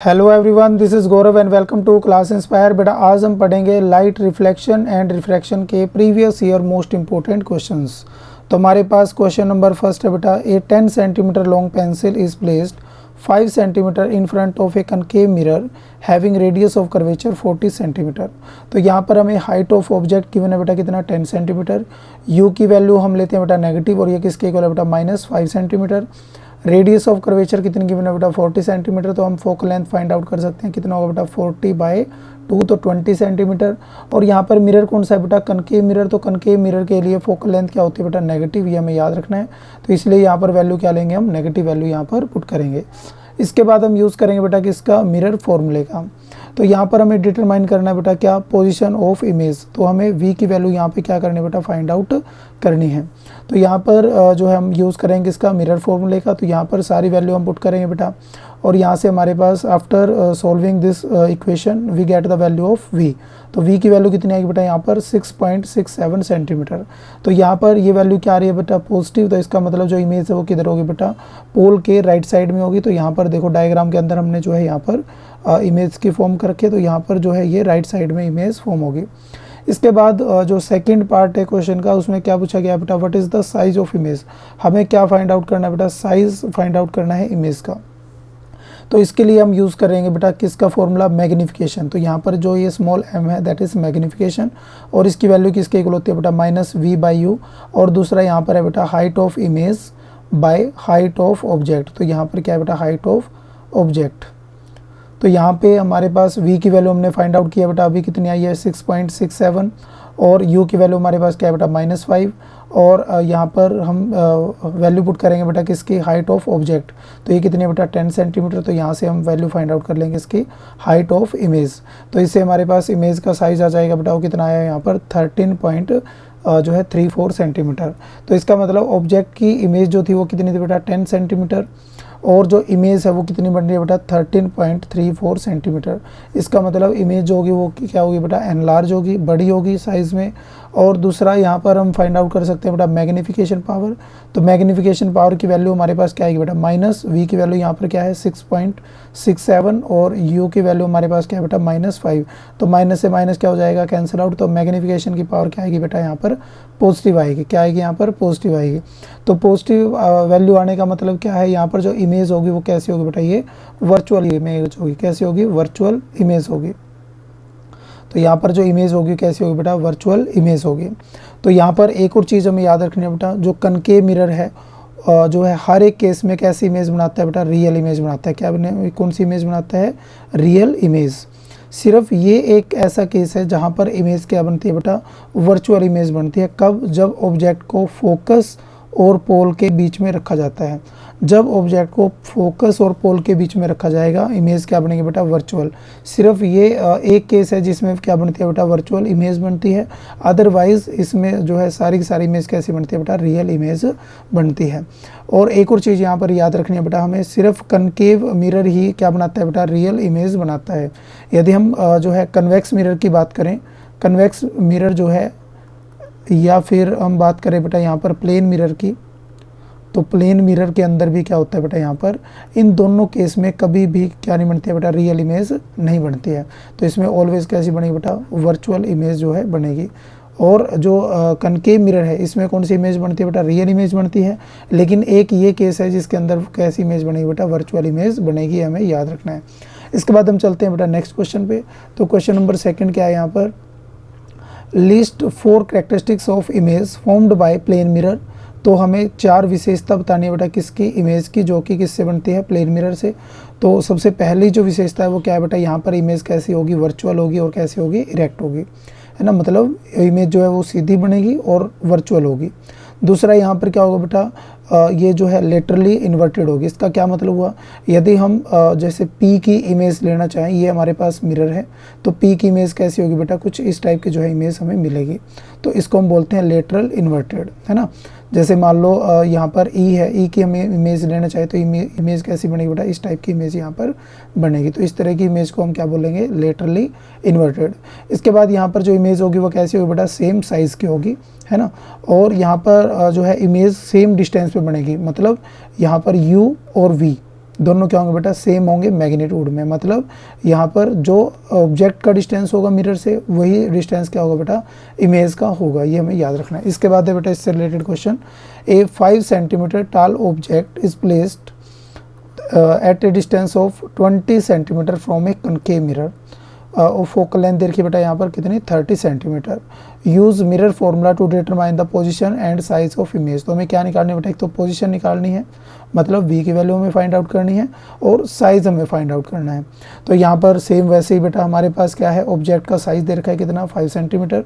Hello everyone, this is Gaurav and welcome to Class Inspire. बेटा आज हम पढ़ेंगे लाइट रिफ्लेक्शन एंड रिफ्रैक्शन के previous year most important questions. तो हमारे पास क्वेश्चन नंबर फर्स्ट है बेटा, A 10 centimetre long pencil is placed 5 centimetre in front of a concave mirror having radius of curvature 40 centimetre. तो यहाँ पर हमें हाइट ऑफ ऑब्जेक्ट गिवन है बेटा कितना 10 सेंटीमीटर, यू की वैल्यू हम लेते हैं बेटा नेगेटिव और ये किसके इक्वल है बेटा -5 सेंटीमीटर। रेडियस ऑफ कर्वेचर कितनी गिवन है बेटा 40 सेंटीमीटर, तो हम फोकल लेंथ फाइंड आउट कर सकते हैं कितना होगा बेटा 40/2 तो 20 सेंटीमीटर। और यहाँ पर मिरर कौन सा है बेटा कनकेव मिरर, तो कनकेव मिरर के लिए फोकल लेंथ क्या होती है बेटा नेगेटिव, ये हमें याद रखना है। तो इसलिए यहाँ पर वैल्यू क्या लेंगे हम नेगेटिव वैल्यू यहाँ पर पुट करेंगे। इसके बाद हम यूज़ करेंगे बेटा किसका मिरर फॉर्मूले का। तो यहाँ पर हमें डिटरमाइन करना है बेटा क्या पोजीशन ऑफ इमेज, तो हमें v की वैल्यू यहाँ पे क्या करनी है बेटा फाइंड आउट करनी है। तो यहाँ पर जो है हम यूज़ करेंगे इसका मिरर फॉर्मूले का। तो यहाँ पर सारी वैल्यू हम पुट करेंगे बेटा और यहाँ से हमारे पास after solving this equation we get the value of v। तो v की वैल्यू कितनी आएगी बेटा यहाँ पर 6.67 सेंटीमीटर। तो यहाँ पर ये वैल्यू क्या आ रही है बेटा पॉजिटिव, तो इसका मतलब जो इमेज है वो किधर होगी बेटा पोल के राइट साइड में होगी। तो यहाँ पर देखो डायग्राम के अंदर हमने जो है यहाँ पर इमेज की फॉर्म कर रखी है, तो यहाँ पर जो है ये राइट साइड में इमेज फॉर्म होगी। इसके बाद जो सेकंड पार्ट है क्वेश्चन का उसमें क्या पूछा गया बेटा what is the size of image. हमें क्या फाइंड आउट करना है बेटा साइज फाइंड आउट करना है इमेज का। तो इसके लिए हम यूज़ करेंगे बेटा किसका फॉर्मूला मैग्निफिकेशन। तो यहाँ पर जो ये स्मॉल m है दैट इज़ मैग्निफिकेशन और इसकी वैल्यू किसके इक्वल होती है बेटा -v/u। और दूसरा यहाँ पर है बेटा height of image by height of object. तो यहाँ पर क्या है बेटा हाइट ऑफ ऑब्जेक्ट। तो यहाँ पे हमारे पास v की वैल्यू हमने फाइंड आउट किया बेटा अभी कितनी आई है 6.67 और u की वैल्यू हमारे पास क्या है बेटा -5 और यहाँ पर हम वैल्यू पुट करेंगे बेटा किसकी हाइट ऑफ ऑब्जेक्ट। तो ये कितनी है बेटा 10 सेंटीमीटर। तो यहाँ से हम वैल्यू फाइंड आउट कर लेंगे इसकी हाइट ऑफ इमेज। तो इससे हमारे पास इमेज का साइज आ जाएगा बेटा वो कितना आया यहाँ पर 13.34 सेंटीमीटर। तो इसका मतलब ऑब्जेक्ट की इमेज जो थी वो कितनी थी बेटा 10 सेंटीमीटर और जो इमेज है वो कितनी बन रही है बेटा 13.34 सेंटीमीटर। इसका मतलब इमेज जो होगी वो क्या होगी बेटा एनलार्ज होगी, बड़ी होगी साइज़ में। और दूसरा यहाँ पर हम फाइंड आउट कर सकते हैं बेटा मैग्निफिकेशन पावर। तो मैग्निफिकेशन पावर की वैल्यू हमारे पास क्या आएगी बेटा -v की वैल्यू यहाँ पर क्या है 6.67 और u की वैल्यू हमारे पास क्या है बेटा -5। तो माइनस से माइनस क्या हो जाएगा कैंसिल आउट। तो मैग्निफिकेशन की पावर क्या आएगी बेटा यहाँ पर पॉजिटिव आएगी। क्या आएगी यहाँ पर पॉजिटिव आएगी। तो पॉजिटिव वैल्यू आने का मतलब क्या है यहाँ पर जो इमेज होगी वो कैसी होगी बेटा ये वर्चुअल इमेज होगी। कैसी होगी वर्चुअल इमेज होगी। तो यहाँ पर जो इमेज होगी कैसी होगी बेटा वर्चुअल इमेज होगी। तो यहाँ पर एक और चीज़ हमें याद रखनी है बेटा जो कनकेव मिरर है जो है हर एक केस में कैसी इमेज बनाता है बेटा रियल इमेज बनाता है। क्या बने कौन सी इमेज बनाता है रियल इमेज। सिर्फ ये एक ऐसा केस है जहाँ पर इमेज क्या बनती है बेटा वर्चुअल इमेज बनती है। कब जब ऑब्जेक्ट को फोकस और पोल के बीच में रखा जाता है। जब ऑब्जेक्ट को फोकस और पोल के बीच में रखा जाएगा इमेज क्या बनेगी बेटा वर्चुअल। सिर्फ ये एक केस है जिसमें क्या बनती है बेटा वर्चुअल इमेज बनती है। अदरवाइज इसमें जो है सारी की सारी इमेज कैसी बनती है बेटा रियल इमेज बनती है। और एक और चीज़ यहाँ पर याद रखनी है बेटा हमें सिर्फ कनकेव मिरर ही क्या बनाता है बेटा रियल इमेज बनाता है। यदि हम जो है कन्वेक्स मिरर की बात करें, कन्वेक्स मिरर जो है या फिर हम बात करें बेटा यहाँ पर प्लेन मिरर की, तो प्लेन मिरर के अंदर भी क्या होता है बेटा यहाँ पर इन दोनों केस में कभी भी क्या नहीं बनती है बेटा रियल इमेज नहीं बनती है। तो इसमें ऑलवेज कैसी बनेगी बेटा वर्चुअल इमेज जो है बनेगी। और जो कनकेव मिरर है इसमें कौन सी इमेज बनती है बेटा रियल इमेज बनती है। लेकिन एक ये केस है जिसके अंदर कैसी इमेज बनेगी बेटा वर्चुअल इमेज बनेगी, हमें याद रखना है। इसके बाद हम चलते हैं बेटा नेक्स्ट क्वेश्चन पे। तो क्वेश्चन नंबर सेकंड क्या है यहाँ पर list 4 characteristics of image formed by plane mirror. तो हमें 4 विशेषता बतानी है बेटा किसकी इमेज की जो कि किससे बनती है प्लेन मिरर से। तो सबसे पहली जो विशेषता है वो क्या है बेटा यहाँ पर इमेज कैसी होगी वर्चुअल होगी और कैसी होगी इरेक्ट होगी, है ना। मतलब इमेज जो है वो सीधी बनेगी और वर्चुअल होगी। दूसरा यहाँ पर क्या होगा बेटा ये जो है लेटरली इन्वर्टेड होगी। इसका क्या मतलब हुआ यदि हम जैसे P की इमेज लेना चाहें, ये हमारे पास मिरर है तो P की इमेज कैसी होगी बेटा कुछ इस टाइप की जो है इमेज हमें मिलेगी। तो इसको हम बोलते हैं लेटरल इन्वर्टेड, है ना। जैसे मान लो यहाँ पर E है, E की हमें इमेज लेना चाहे तो इमेज कैसी बनेगी बेटा इस टाइप की इमेज यहाँ पर बनेगी। तो इस तरह की इमेज को हम क्या बोलेंगे लेटरली इन्वर्टेड। इसके बाद यहाँ पर जो इमेज होगी वो कैसी होगी बेटा सेम साइज़ की होगी, है ना। और यहाँ पर जो है इमेज सेम डिस्टेंस पे बनेगी। मतलब यहाँ पर U और V दोनों क्या होंगे बेटा, सेम होंगे मैग्नीट्यूड में। मतलब यहाँ पर जो ऑब्जेक्ट का डिस्टेंस होगा मिरर से, वही डिस्टेंस क्या होगा बेटा, इमेज का होगा। ये हमें याद रखना है। इसके बाद है बेटा इससे related question, A 5 centimetre tall object is placed at a distance of 20 centimetre from a concave mirror और फोकल लेंथ देखिए बेटा यहाँ पर कितनी, 30 centimetre. Use mirror formula to determine the position and size of image. तो हमें क्या निकालनी है बेटा, एक तो पोजीशन निकालनी है, मतलब v की वैल्यू हमें फाइंड आउट करनी है, और साइज़ हमें फाइंड आउट करना है। तो यहाँ पर सेम वैसे ही बेटा हमारे पास क्या है, ऑब्जेक्ट का साइज़ दे रखा है कितना, 5 सेंटीमीटर।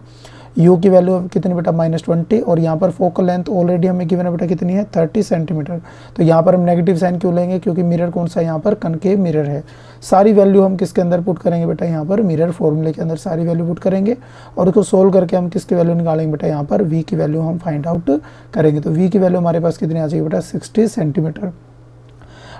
u की वैल्यू कितनी बेटा, -20, और यहाँ पर फोकल लेंथ ऑलरेडी हमें गिवन है बेटा कितनी है, 30 सेंटीमीटर। तो यहाँ पर हम नेगेटिव साइन क्यों लेंगे, क्योंकि मिरर कौन सा, यहाँ पर कनकेव मिरर है। सारी वैल्यू हम किसके अंदर पुट करेंगे बेटा, यहाँ पर मिरर फॉर्मूले के अंदर सारी वैल्यू पुट करेंगे, और उसको सोल्व करके हम किसकी वैल्यू निकालेंगे बेटा, यहाँ पर v की वैल्यू हम फाइंड आउट करेंगे। तो v की वैल्यू हमारे पास कितनी आ जाएगी बेटा, 60 सेंटीमीटर।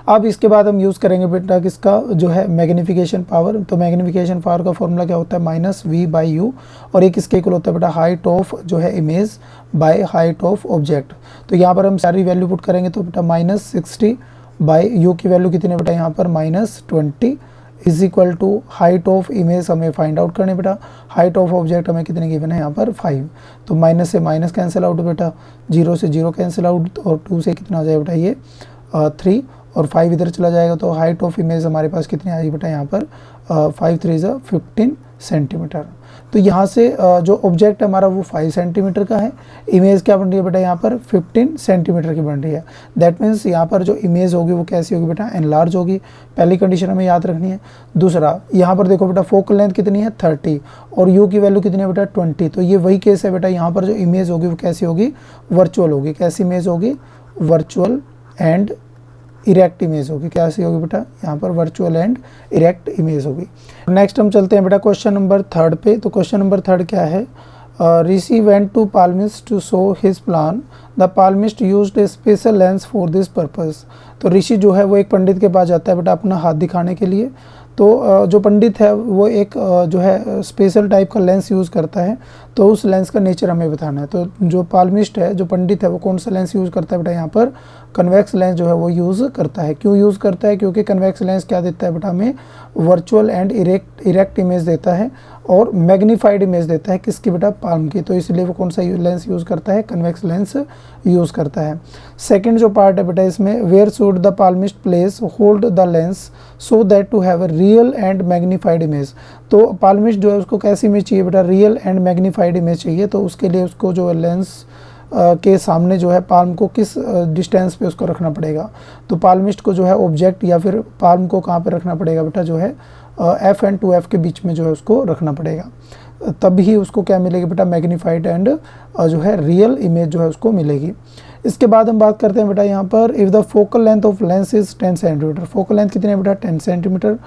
अब इसके बाद हम यूज़ करेंगे बेटा किसका, जो है मैग्नीफिकेशन पावर। तो मैग्नीफिकेशन पावर का फॉर्मूला क्या होता है, -v/u, और एक इसके इक्वल होता है बेटा हाइट ऑफ जो है image by height of object. तो यहाँ पर हम सारी वैल्यू पुट करेंगे, तो बेटा -60/u की वैल्यू कितनी है बेटा, यहाँ पर -20 is equal to height of image हमें फाइंड आउट करने बेटा। हाइट ऑफ ऑब्जेक्ट हमें कितने गिवन है, यहाँ पर 5। तो माइनस से माइनस कैंसिल आउट बेटा, 0 से 0 कैंसिल आउट, और 2 से कितना आ जाएगा बेटा, ये 3, और 5 इधर चला जाएगा। तो हाइट ऑफ इमेज हमारे पास कितनी आएगी बेटा, यहाँ पर 5 3 = 15 सेंटीमीटर। तो यहाँ से जो ऑब्जेक्ट है हमारा वो 5 सेंटीमीटर का है, इमेज क्या बन रही है बेटा, यहाँ पर 15 सेंटीमीटर की बन रही है। दैट मीन्स यहाँ पर जो इमेज होगी वो कैसी होगी बेटा, एनलार्ज होगी। पहली कंडीशन हमें याद रखनी है। दूसरा, यहाँ पर देखो बेटा फोकल लेंथ कितनी है, 30, और u की वैल्यू कितनी है बेटा, 20। तो ये वही केस है बेटा, यहाँ पर जो इमेज होगी वो कैसी होगी, वर्चुअल होगी। कैसी इमेज होगी, वर्चुअल एंड इरेक्ट इमेज होगी। कैसी होगी बेटा, यहाँ पर वर्चुअल एंड इरेक्ट इमेज होगी। नेक्स्ट हम चलते हैं बेटा क्वेश्चन नंबर 3 पे। तो क्वेश्चन नंबर 3 क्या है, Rishi went to palmist to show his plan, the palmist used a special lens for this purpose. तो ऋषि जो है वो एक पंडित के पास जाता है बेटा अपना हाथ दिखाने के लिए। तो जो पंडित है वो एक जो है स्पेशल टाइप का लेंस यूज़ करता है, तो उस लेंस का नेचर हमें बताना है। तो जो पाल्मिस्ट है, जो पंडित है, वो कौन सा लेंस यूज़ करता है बेटा, यहाँ पर कन्वेक्स लेंस जो है वो यूज़ करता है। क्यों यूज़ करता है, क्योंकि कन्वेक्स लेंस क्या देता है बेटा, हमें वर्चुअल एंड इरेक्ट इमेज देता है, और मैग्नीफाइड इमेज देता है किसकी बेटा, पाल्म की। तो इसलिए वो कौन सा लेंस यूज़ करता है, कन्वेक्स लेंस यूज़ करता है। सेकंड जो पार्ट है बेटा इसमें, where should the palmist place hold the lens so that to have a real and magnified image. तो पाल्मिस्ट जो है उसको कैसी इमेज चाहिए बेटा, रियल एंड मैग्नीफाइड इमेज चाहिए। तो उसके लिए उसको जो लेंस के सामने जो है पाल्म को किस डिस्टेंस पे उसको रखना पड़ेगा। तो पाल्मिस्ट को जो है ऑब्जेक्ट या फिर पाल्म को कहाँ पे रखना पड़ेगा बेटा, जो है f एंड 2f के बीच में जो है उसको रखना पड़ेगा, तब ही उसको क्या मिलेगी बेटा, मैग्नीफाइड एंड जो है रियल इमेज जो है उसको मिलेगी। इसके बाद हम बात करते हैं बेटा यहाँ पर, if the focal length of lens is 10 centimetre. Focal length कितनी है बेटा, 10 सेंटीमीटर,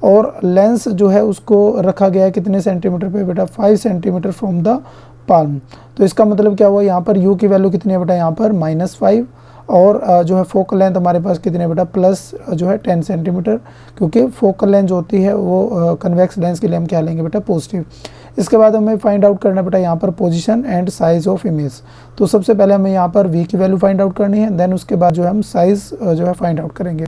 और लेंस जो है उसको रखा गया है कितने सेंटीमीटर पे बेटा, 5 सेंटीमीटर फ्रॉम द पाल्म। तो इसका मतलब क्या हुआ, यहाँ पर u की वैल्यू कितनी है बेटा, यहाँ पर -5, और जो है फोकल लेंथ हमारे पास कितनी है बेटा, प्लस जो है 10 सेंटीमीटर, क्योंकि फोकल लेंथ जो होती है वो कन्वेक्स लेंस के लिए हम क्या लेंगे बेटा, पॉजिटिव। इसके बाद हमें फाइंड आउट करना बेटा यहाँ पर position and size of image. तो सबसे पहले हमें यहाँ पर v की वैल्यू फाइंड आउट करनी है, देन उसके बाद जो है हम साइज जो है फाइंड आउट करेंगे।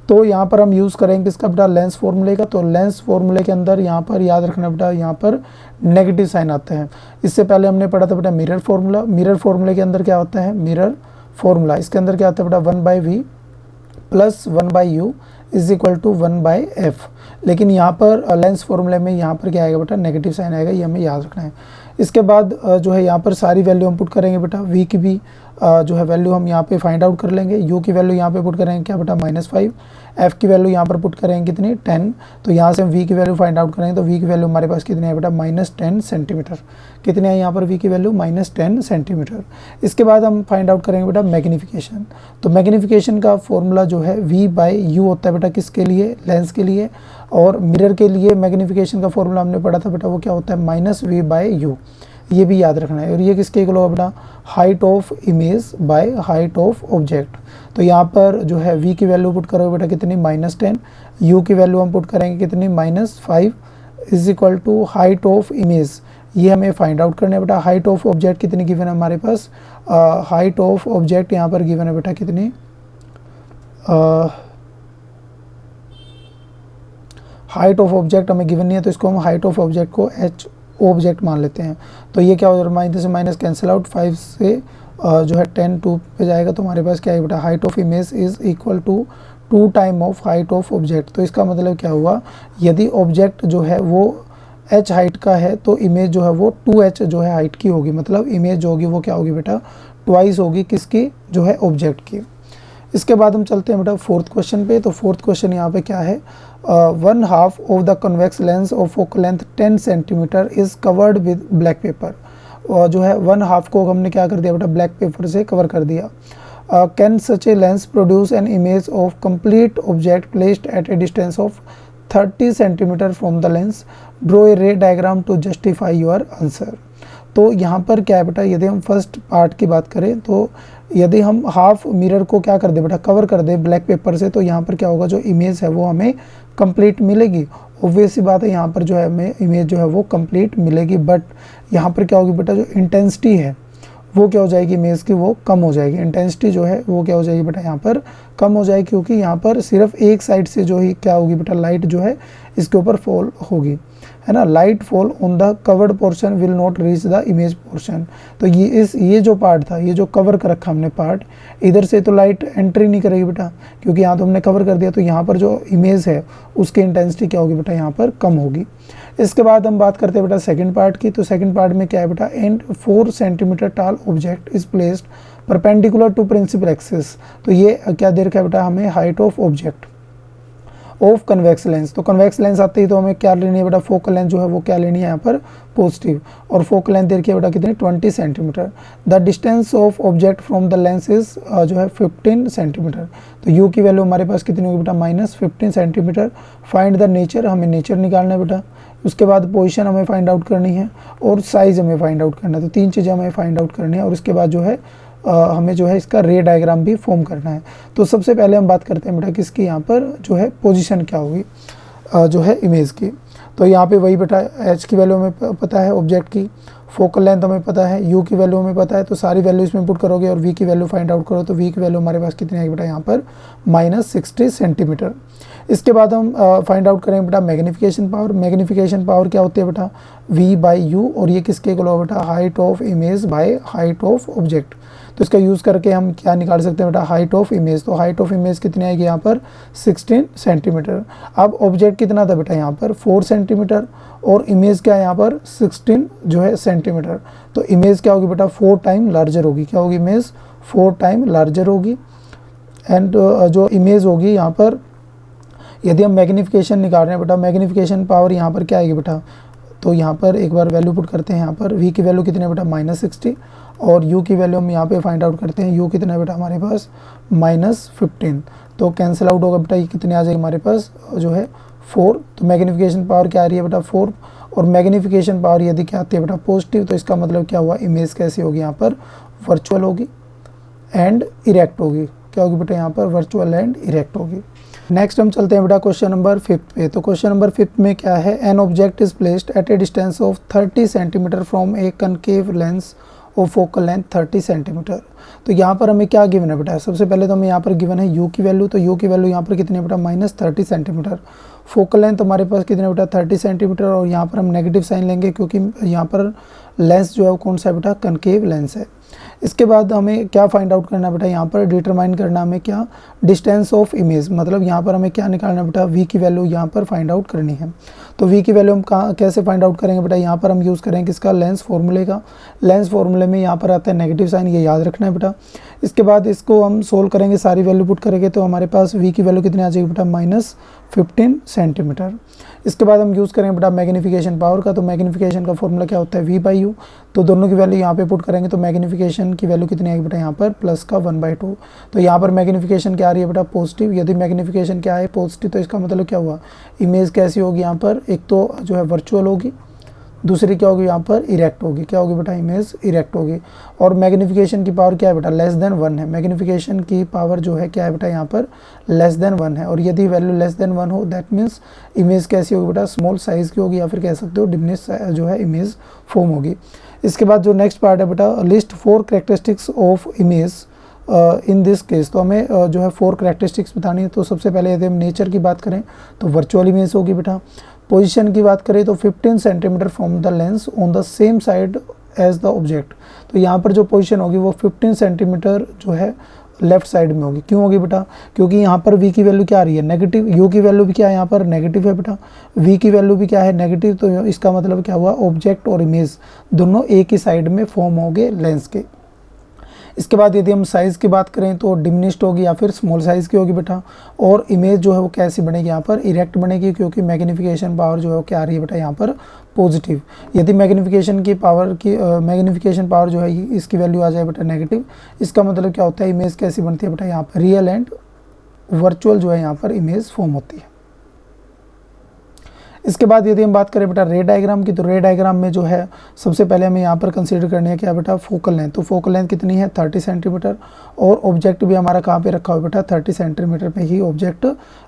तो यहाँ पर हम यूज़ करेंगे इसका बेटा लेंस फॉर्मूले का। तो लेंस फॉर्मूले के अंदर यहाँ पर याद रखना बेटा, यहाँ पर नेगेटिव साइन आता है। इससे पहले हमने पढ़ा था बेटा मिरर फॉर्मूला। मिरर फॉर्मूले के अंदर क्या होता है, मिरर फॉर्मूला, इसके अंदर क्या होता है बेटा, 1/v plus 1/u is equal to 1/f। लेकिन यहाँ पर लेंस फॉर्मूले में यहाँ पर क्या आएगा बेटा, नेगेटिव साइन आएगा, ये हमें याद रखना है। इसके बाद जो है यहाँ पर सारी वैल्यू हम पुट करेंगे बेटा। v की भी जो है वैल्यू हम यहाँ पे फाइंड आउट कर लेंगे। u की वैल्यू यहाँ पे पुट करेंगे क्या बेटा, -5। f की वैल्यू यहाँ पर पुट करेंगे कितनी, 10। तो यहाँ से हम v की वैल्यू फाइंड आउट करेंगे। तो v की वैल्यू हमारे पास कितनी है बेटा, -10 सेंटीमीटर। कितनी है यहाँ पर v की वैल्यू, -10 सेंटीमीटर। इसके बाद हम फाइंड आउट करेंगे बेटा मैग्नीफिकेशन। तो मैग्नीफिकेशन का फॉर्मूला जो है v/u होता है बेटा, किसके लिए, लेंस के लिए। और मिरर के लिए मैग्नीफिकेशन का फॉर्मूला हमने पढ़ा था बेटा, वो क्या होता है, -v/u। ये भी याद रखना है। और ये किसके इक्वल होगा बेटा, height of image by height of object. तो यहाँ पर जो है v की वैल्यू पुट करोगे बेटा कितनी, -10। u की वैल्यू हम पुट करेंगे कितनी, -5 is equal to height of image. ये हमें फाइंड आउट करना है बेटा। हाइट ऑफ ऑब्जेक्ट कितनी गिवन है हमारे पास, हाइट ऑफ ऑब्जेक्ट यहाँ पर गिवन है बेटा कितनी, हाइट ऑफ ऑब्जेक्ट हमें गिवन नहीं है, तो इसको हम हाइट ऑफ ऑब्जेक्ट को एच ऑब्जेक्ट मान लेते हैं। तो ये क्या हो जाएगा, माइनस से माइनस कैंसिल आउट, 5 से जो है 10 2 पे जाएगा, तो हमारे पास क्या है बेटा, height of image is equal to 2 time of height of object. तो इसका मतलब क्या हुआ, यदि ऑब्जेक्ट जो है वो h हाइट का है तो इमेज जो है वो 2h जो है हाइट की होगी, मतलब इमेज जो होगी वो क्या होगी बेटा, ट्वाइस होगी किसकी, जो है ऑब्जेक्ट की। इसके बाद हम चलते हैं बेटा फोर्थ क्वेश्चन पे। तो फोर्थ क्वेश्चन यहाँ पे क्या है, 1/2 of the convex lens of focal length 10 centimetre is covered with black pepper. और जो है 1/2 को हमने क्या कर दिया बेटा, ब्लैक पेपर से कवर कर दिया। Can such a lens produce an image of complete object placed at a distance of 30 centimetre from the lens, draw a ray diagram to justify your answer. तो यहाँ पर क्या है बेटा, यदि हम फर्स्ट पार्ट की बात करें तो यदि हम हाफ मिरर को क्या कर दे बेटा, कवर कर दे ब्लैक पेपर से, तो यहाँ पर क्या होगा, जो इमेज है वो हमें कंप्लीट मिलेगी। ऑब्वियस सी बात है, यहाँ पर जो है हमें इमेज जो है वो कंप्लीट मिलेगी, बट यहाँ पर क्या होगी बेटा, जो इंटेंसिटी है वो क्या हो जाएगी इमेज की, वो कम हो जाएगी। इंटेंसिटी जो है वो क्या हो जाएगी बेटा, यहाँ पर कम हो जाएगी, क्योंकि यहाँ पर सिर्फ एक साइड से जो ही क्या होगी बेटा, लाइट जो है इसके ऊपर फॉल होगी, है ना। Light fall on the covered portion will not reach the image portion. तो ये जो पार्ट था, ये जो कवर कर रखा हमने पार्ट, इधर से तो लाइट एंट्री नहीं करेगी बेटा, क्योंकि यहाँ तो हमने कवर कर दिया, तो यहाँ पर जो इमेज है उसकी इंटेंसिटी क्या होगी बेटा, यहाँ पर कम होगी। इसके बाद हम बात करते हैं बेटा सेकंड पार्ट की। तो सेकंड पार्ट में क्या है बेटा, and 4 centimetre tall object is placed perpendicular to principal axis. तो ये क्या दे रखा है बेटा, हमें height of object of convex lens. तो कन्वेक्स लेंस आते ही तो हमें क्या लेनी है बेटा, फोकल लेंथ जो है वो क्या लेनी है यहाँ पर, पॉजिटिव। और फोकल लेंथ देखिए बेटा कितनी, 20 centimetre. The distance of object from the lens is जो है 15 सेंटीमीटर। तो यू की वैल्यू हमारे पास कितनी होगी बेटा, -15 सेंटीमीटर। फाइंड द नेचर, हमें नेचर निकालना है बेटा। उसके बाद पोजीशन हमें फाइंड आउट करनी है और साइज हमें फाइंड आउट करना है। तो 3 चीज़ें हमें फाइंड आउट करनी है, और उसके बाद जो है हमें जो है इसका रे डायग्राम भी फॉर्म करना है। तो सबसे पहले हम बात करते हैं बेटा किसकी, यहाँ पर जो है पोजीशन क्या होगी जो है इमेज की। तो यहाँ पे वही बेटा एच की वैल्यू हमें पता है ऑब्जेक्ट की, फोकल लेंथ हमें पता है, यू की वैल्यू हमें पता है, तो सारी वैल्यू इसमें पुट करोगे और वी की वैल्यू फाइंड आउट करो। तो वी की वैल्यू हमारे पास कितनी आएगी बेटा, यहाँ पर -60 सेंटीमीटर। इसके बाद हम फाइंड आउट करेंगे बेटा मैग्नीफिकेशन पावर। मैग्नीफिकेशन पावर क्या होती है बेटा, V/U, और ये किसके इक्वल होगा बेटा, height of image by height of object. तो इसका यूज़ करके हम क्या निकाल सकते हैं बेटा, हाइट ऑफ इमेज। तो हाइट ऑफ इमेज कितनी आएगी यहाँ पर, 16 सेंटीमीटर। अब ऑब्जेक्ट कितना था बेटा यहाँ पर, 4 सेंटीमीटर, और इमेज क्या है यहाँ पर 16 जो है सेंटीमीटर। तो इमेज क्या होगी बेटा, 4 टाइम लार्जर होगी। क्या होगी, इमेज 4 टाइम लार्जर होगी। एंड जो इमेज होगी यहाँ पर, यदि हम मैग्नीफिकेशन निकाल रहे हैं बेटा, मैग्नीफिकेशन पावर यहाँ पर क्या आएगी बेटा, तो यहाँ पर एक बार वैल्यू पुट करते हैं। यहाँ पर v की वैल्यू कितनी है बेटा, -60, और u की वैल्यू हम यहाँ पे फाइंड आउट करते हैं। u कितना है बेटा हमारे पास, -15। तो कैंसिल आउट होगा बेटा, ये कितने आ जाएगी हमारे पास जो है 4। तो मैग्नीफिकेशन पावर क्या आ रही है बेटा, 4। और मैग्नीफिकेशन पावर यदि क्या आती है बेटा, पॉजिटिव, तो इसका मतलब क्या हुआ, इमेज कैसी होगी यहाँ पर, वर्चुअल होगी एंड इरेक्ट होगी। क्या होगी बेटा यहाँ पर, वर्चुअल एंड इरेक्ट होगी। नेक्स्ट हम चलते हैं बेटा क्वेश्चन नंबर 5 पे। तो क्वेश्चन नंबर 5 में क्या है, an object is placed at a distance of 30 centimetre from a concave lens of focal length 30 centimetre. तो यहाँ पर हमें क्या गिवन है बेटा, सबसे पहले तो हमें यहाँ पर गिवन है u की वैल्यू। तो u की वैल्यू यहाँ पर कितनी है बेटा, -30 सेंटीमीटर। फोकल लेंथ हमारे पास कितने बेटा, 30 सेंटीमीटर, और यहाँ पर हम नेगेटिव साइन लेंगे क्योंकि यहाँ पर लेंस जो है वो कौन सा है बेटा, कनकेव लेंस है। इसके बाद हमें क्या फाइंड आउट करना है बेटा, यहाँ पर डिटरमाइन करना हमें क्या, डिस्टेंस ऑफ इमेज। मतलब यहाँ पर हमें क्या निकालना है बेटा, v की वैल्यू यहाँ पर फाइंड आउट करनी है। तो v की वैल्यू हम कहाँ कैसे फाइंड आउट करेंगे बेटा, यहाँ पर हम यूज़ करेंगे किसका, लेंस फॉर्मूले का। लेंस फॉर्मूले में यहाँ पर आता है नेगेटिव साइन, ये याद रखना है बेटा। इसके बाद इसको हम सोल्व करेंगे, सारी वैल्यू पुट करेंगे, तो हमारे पास v की वैल्यू कितनी आ जाएगी बेटा, -15 सेंटीमीटर। इसके बाद हम यूज़ करेंगे बेटा मैग्नीफिकेशन पावर का। तो मैग्नीफिकेशन का फॉर्मूला क्या होता है, V/U। तो दोनों की वैल्यू यहाँ पे पुट करेंगे, तो मैग्नीफिकेशन की वैल्यू कितनी आएगी बेटा यहाँ पर, प्लस का 1/2। तो यहाँ पर मैग्नीफिकेशन क्या आ रही है बेटा, पॉजिटिव। यदि मैग्नीफिकेशन क्या है, पॉजिटिव, तो इसका मतलब क्या हुआ, इमेज कैसी होगी यहाँ पर, एक तो जो है वर्चुअल होगी, दूसरी क्या होगी यहाँ पर, इरेक्ट होगी। क्या होगी बेटा, इमेज इरेक्ट होगी। और मैग्नीफिकेशन की पावर क्या है बेटा, <1 है। मैग्नीफिकेशन की पावर जो है क्या है बेटा यहाँ पर, <1 है। और यदि वैल्यू <1 हो, दैट मीन्स इमेज कैसी होगी बेटा, स्मॉल साइज़ की होगी, या फिर कह सकते हो डिमिनिश जो है इमेज फॉर्म होगी। इसके बाद जो नेक्स्ट पार्ट है बेटा, list 4 characteristics of image in this case तो हमें जो है 4 कैरेक्टरिस्टिक्स बतानी है। तो सबसे पहले यदि हम नेचर की बात करें तो वर्चुअल इमेज होगी बेटा। पोजीशन की बात करें तो 15 centimetre from the lens on the same side as the object. तो यहाँ पर जो पोजीशन होगी वो 15 सेंटीमीटर जो है लेफ्ट साइड में होगी। क्यों होगी बेटा? क्योंकि यहाँ पर v की वैल्यू क्या आ रही है? नेगेटिव। u की वैल्यू भी क्या है यहाँ पर? नेगेटिव है बेटा। v की वैल्यू भी क्या है? नेगेटिव। तो इसका मतलब क्या हुआ? ऑब्जेक्ट और इमेज दोनों एक ही साइड में फॉर्म होंगे लेंस के। इसके बाद यदि हम साइज़ की बात करें तो डिमिनिश्ड होगी या फिर स्मॉल साइज़ की होगी बेटा। और इमेज जो है वो कैसी बनेगी? यहाँ पर इरेक्ट बनेगी, क्योंकि मैग्नीफिकेशन पावर जो है वो क्या आ रही है बेटा? यहाँ पर पॉजिटिव। यदि मैग्नीफिकेशन पावर जो है इसकी वैल्यू आ जाए बेटा नेगेटिव, इसका मतलब क्या होता है? इमेज कैसी बनती है बेटा? यहाँ पर रियल एंड वर्चुअल जो है यहाँ पर इमेज फॉर्म होती है। इसके बाद यदि हम बात करें बेटा रे डायग्राम की, तो रे डायग्राम में जो है सबसे पहले हमें यहाँ पर कंसीडर करनी है क्या बेटा? Focal length. तो फोकल लेंथ कितनी है? 30 सेंटीमीटर। और ऑब्जेक्ट भी हमारा कहाँ पे रखा हुआ बेटा? 30 सेंटीमीटर पे ही ऑब्जेक्ट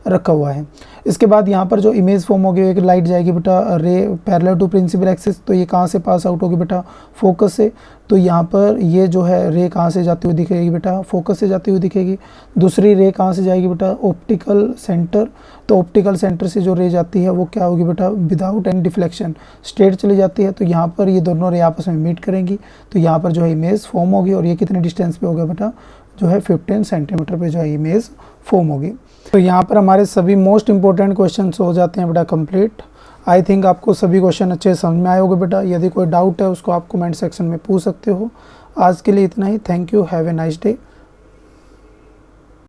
रखा हुआ है। इसके बाद यहाँ पर जो इमेज फॉर्म होगी, एक लाइट जाएगी बेटा ray parallel to principal axis. तो ये कहाँ से पास आउट होगी बेटा? फोकस से। तो यहाँ पर ये जो है रे कहाँ से जाती हुई दिखेगी बेटा? फोकस से जाती हुई दिखेगी। दूसरी रे कहाँ से जाएगी बेटा? Optical centre. तो ऑप्टिकल सेंटर से जो रे जाती है वो क्या होगी बेटा? विदाउट एनी डिफ्लेक्शन स्ट्रेट चली जाती है। तो यहाँ पर ये दोनों रे आपस में मीट करेंगी, तो यहाँ पर जो है इमेज फॉर्म होगी। और ये कितने डिस्टेंस पे होगा बेटा? जो है 15 सेंटीमीटर पे जो है इमेज फॉर्म होगी। तो यहाँ पर हमारे सभी मोस्ट इंपॉर्टेंट क्वेश्चन हो जाते हैं बेटा कंप्लीट। आई थिंक आपको सभी क्वेश्चन अच्छे समझ में आए होंगे बेटा। यदि कोई डाउट है उसको आप कमेंट सेक्शन में पूछ सकते हो। आज के लिए इतना ही। Thank you. Have a nice day.